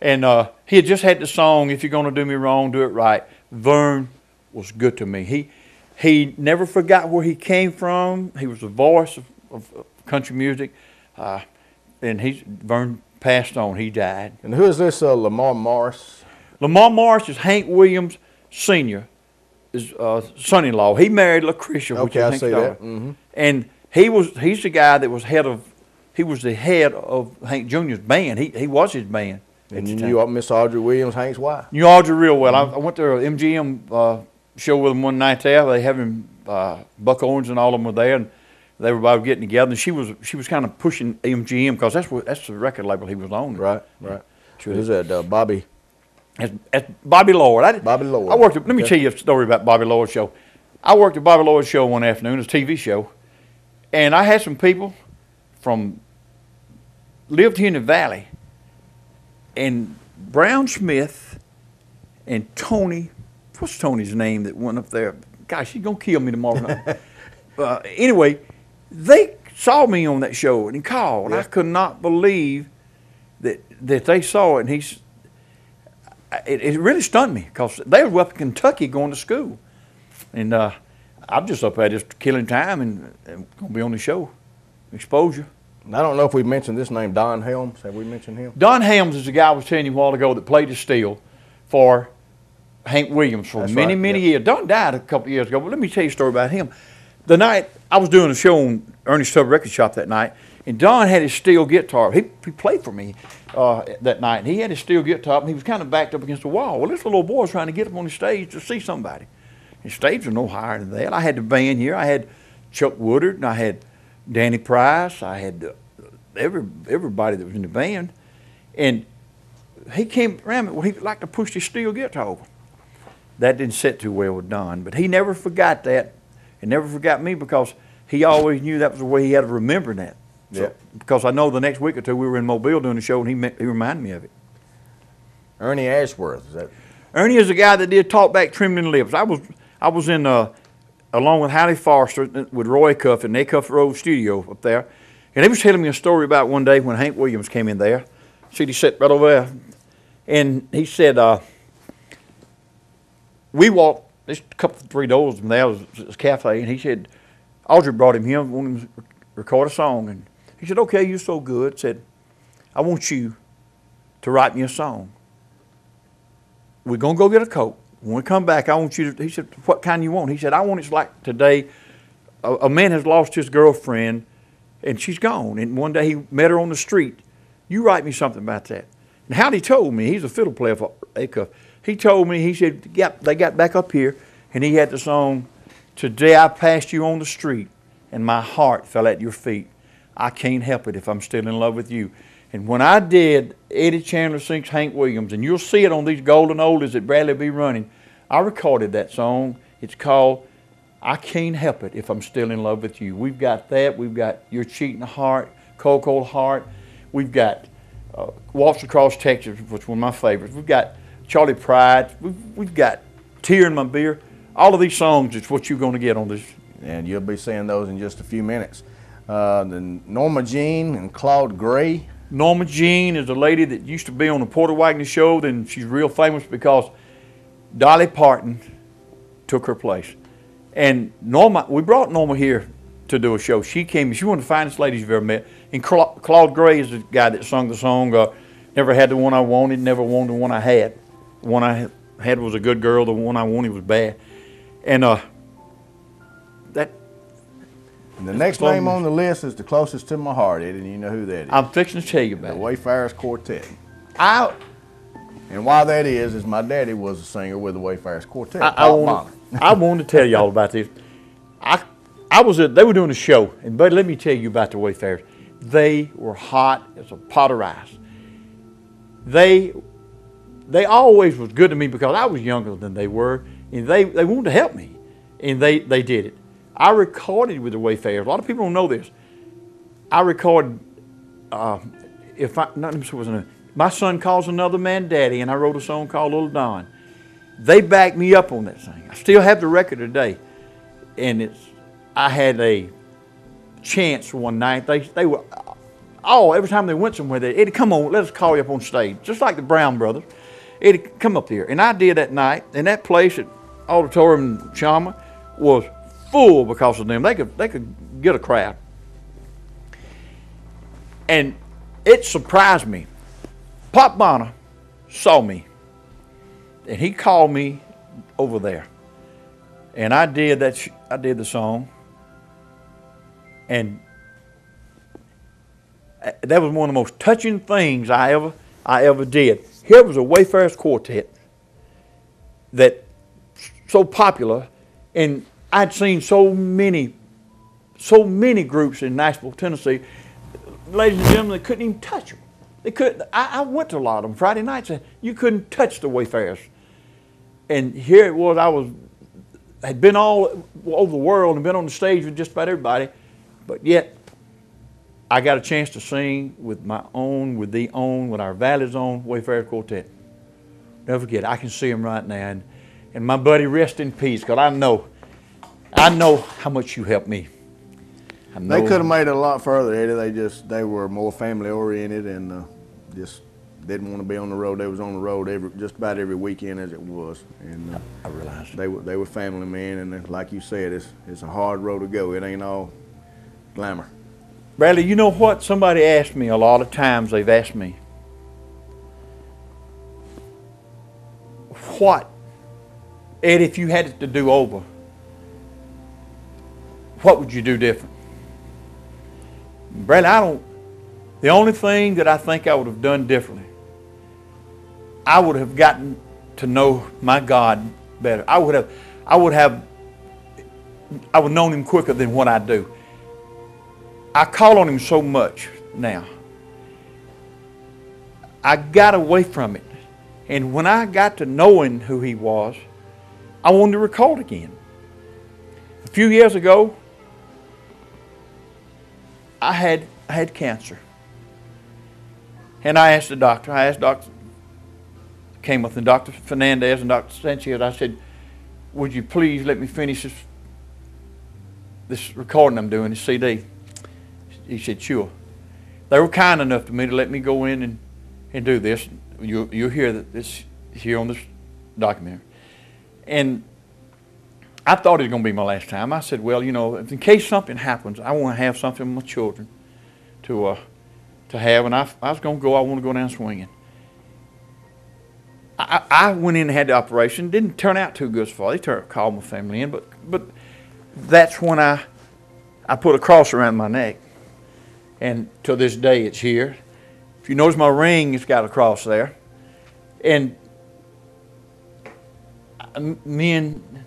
And he had just had the song, If You're Gonna Do Me Wrong, Do It Right. Vern was good to me. He never forgot where he came from. He was the voice of country music. And Vern passed on. He died. And who is this Lamar Morris? Lamar Morris is Hank Williams Sr., his son-in-law. He married Lucretia, which I Hank's see daughter. that. Mm-hmm. And he's the guy that was the head of Hank Jr.'s band. He was his band. And you knew Miss Audrey Williams, Hank's wife? Knew Audrey real well. I went to an MGM show with them one night there. They having Buck Owens and all of them were there, and they were about getting together. And she was kind of pushing MGM because that's the record label he was on. Right. Who's that? Bobby. That's Bobby Lord. Bobby Lord. Let me tell you a story about Bobby Lord's show. I worked at Bobby Lord's show one afternoon, it's a TV show, and I had some people lived here in the valley, and Brown Smith and Tony, what's Tony's name that went up there? gosh, she's going to kill me tomorrow night. Anyway, they saw me on that show, and he called. Yeah. I could not believe that they saw it, and it really stunned me because they were up in Kentucky going to school. And I'm just up there just killing time and going to be on the show. Exposure. I don't know if we mentioned this name, Don Helms. Have we mentioned him? Don Helms is the guy I was telling you a while ago that played the steel for Hank Williams for many years. Don died a couple of years ago, but let me tell you a story about him. The night I was doing a show on Ernest Tubb Record Shop that night, and Don had his steel guitar. He played for me that night, and he had his steel guitar, and he was kind of backed up against the wall. Well, this little boy was trying to get up on the stage to see somebody. The stage was no higher than that. I had the band here. I had Chuck Woodard, and I had Danny Price. I had everybody that was in the band. And he came around me. Well, he liked to push his steel guitar over. That didn't sit too well with Don, but he never forgot that. And never forgot me because he always knew that was the way he had to remember that. So, yeah. Because I know the next week or two we were in Mobile doing the show, and he reminded me of it. Ernie Ashworth, is that? Ernie is the guy that did Talk Back, Trembling Lips. I was in along with Hallie Forrester with Roy Cuff in the Cuff Road studio up there, and he was telling me a story about one day when Hank Williams came in there. See, he sat right over there, and he said we walked. There's a couple, 3 doors from there was a cafe, and he said, Audrey brought him here, wanted him to record a song. And he said, okay, you're so good. Said, I want you to write me a song. We're going to go get a Coke. When we come back, I want you to, he said, what kind you want? He said, I want it's like today, a man has lost his girlfriend, and she's gone. And one day he met her on the street. You write me something about that. And Howdy told me, he's a fiddle player for A-Cuff. He told me, he said, yep, they got back up here, and he had the song, Today I passed you on the street, and my heart fell at your feet. I can't help it if I'm still in love with you. And when I did Eddy Chandler Sings Hank Williams, and you'll see it on these golden oldies that Bradley be running, I recorded that song. It's called I Can't Help It If I'm Still in Love with You. We've got that. We've got Your Cheating Heart, Cold Cold Heart. We've got Waltz Across Texas, which is one of my favorites. We've got Charlie Pride. We've got Tear in My Beer. All of these songs is what you're going to get on this. And you'll be seeing those in just a few minutes. Then Norma Jean and Claude Gray. Norma Jean is a lady that used to be on the Porter Wagner show. Then she's real famous because Dolly Parton took her place. And Norma, we brought Norma here to do a show. She came, she one of the finest ladies you've ever met. And Claude Gray is the guy that sung the song, Never Had the One I Wanted, Never Wanted the One I Had. The one I had was a good girl, the one I wanted was bad. And the next name on the list is the closest to my heart, Eddie, and you know who that is. I'm fixing to tell you about it. The Wayfarers Quartet. And why that is my daddy was a singer with the Wayfarers Quartet. I wanted to tell y'all about this. They were doing a show, and buddy, let me tell you about the Wayfarers. They were hot as a pot of rice. They always was good to me because I was younger than they were, and they wanted to help me, and they did it. I recorded with the Wayfarers. A lot of people don't know this. I recorded, My Son Calls Another Man Daddy, and I wrote a song called Little Don. They backed me up on that thing. I still have the record today, and I had a chance one night. They were every time they went somewhere, Eddie, come on, let us call you up on stage, just like the Brown Brothers. Eddie, come up here. And I did that night, and that place at Auditorium Chama was full because of them. They could get a crowd. And it surprised me. Pop Bonner saw me, and he called me over there. And I did the song, and that was one of the most touching things I ever did. Here was a Wayfarers Quartet that so popular, and I'd seen so many groups in Nashville, Tennessee. Ladies and gentlemen, they couldn't even touch them. They could. I went to a lot of them Friday nights, and you couldn't touch the Wayfarers. And here it was. I had been all over the world and been on the stage with just about everybody, but yet I got a chance to sing with our Valley's own Wayfarers Quartet. Never forget, I can see him right now. And my buddy, rest in peace, because I know I know how much you helped me. I know. They could have made it a lot further, Eddie. They were more family oriented and just didn't want to be on the road. They was on the road just about every weekend as it was. And I realized they were family men, and like you said, it's a hard road to go. It ain't all glamour. Bradley, you know what? Somebody asked me a lot of times. They've asked me, what, Eddie, if you had it to do over, what would you do different? Bradley, the only thing that I think I would have done differently, I would have gotten to know my God better. I would have known Him quicker than what I do. I call on Him so much now. I got away from it. And when I got to knowing who He was, I wanted to recall it again. A few years ago, I had cancer. And I asked the doctor, Dr. Camuth and Dr. Fernandez and Dr. Sanchez, I said, would you please let me finish this recording I'm doing, this CD? He said, sure. They were kind enough to me to let me go in and do this. You'll hear this here on this documentary. And I thought it was going to be my last time. I said, well, you know, in case something happens, I want to have something with my children to have. And I was going to go. I want to go down swinging. I went in and had the operation. Didn't turn out too good so far. They called my family in, but that's when I put a cross around my neck. And to this day, it's here. If you notice my ring, it's got a cross there. And me and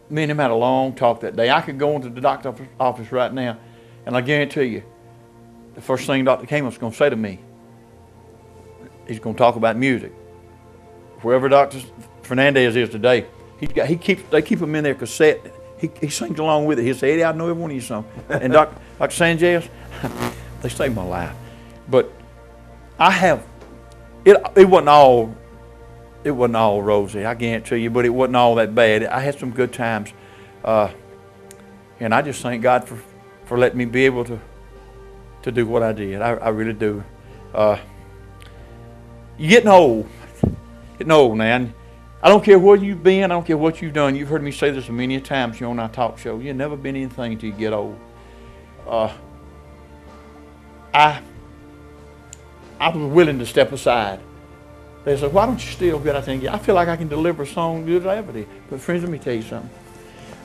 him had a long talk that day. I could go into the doctor's office right now, and I guarantee you, the first thing Dr. Camuth's going to say to me, he's going to talk about music. Wherever Dr. Fernandez is today, they keep him in their cassette. He sings along with it. He'll say, Eddie, I know every one of your songs. And Dr. Sanchez, they saved my life. But it wasn't all rosy, I guarantee you, but it wasn't all that bad. I had some good times. And I just thank God for letting me be able to do what I did. I really do. You're getting old. Getting old, man. I don't care where you've been. I don't care what you've done. You've heard me say this many times here on our talk show. You've never been anything until you get old. I was willing to step aside. They said, why don't you still get out there and get? I feel like I can deliver a song good as I ever did. But friends, let me tell you something.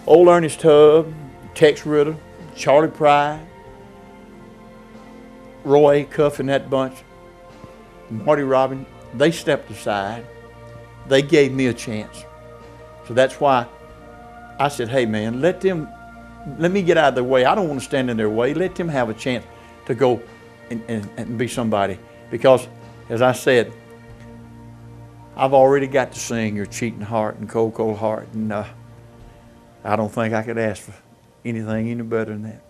Old Ernest Tubb, Tex Ritter, Charlie Pride, Roy Cuff and that bunch, Marty Robbins, they stepped aside. They gave me a chance. So that's why I said, hey man, let me get out of their way. I don't want to stand in their way. Let them have a chance to go and be somebody. Because, as I said, I've already got to sing Your Cheating Heart and Cold, Cold Heart. And I don't think I could ask for anything any better than that.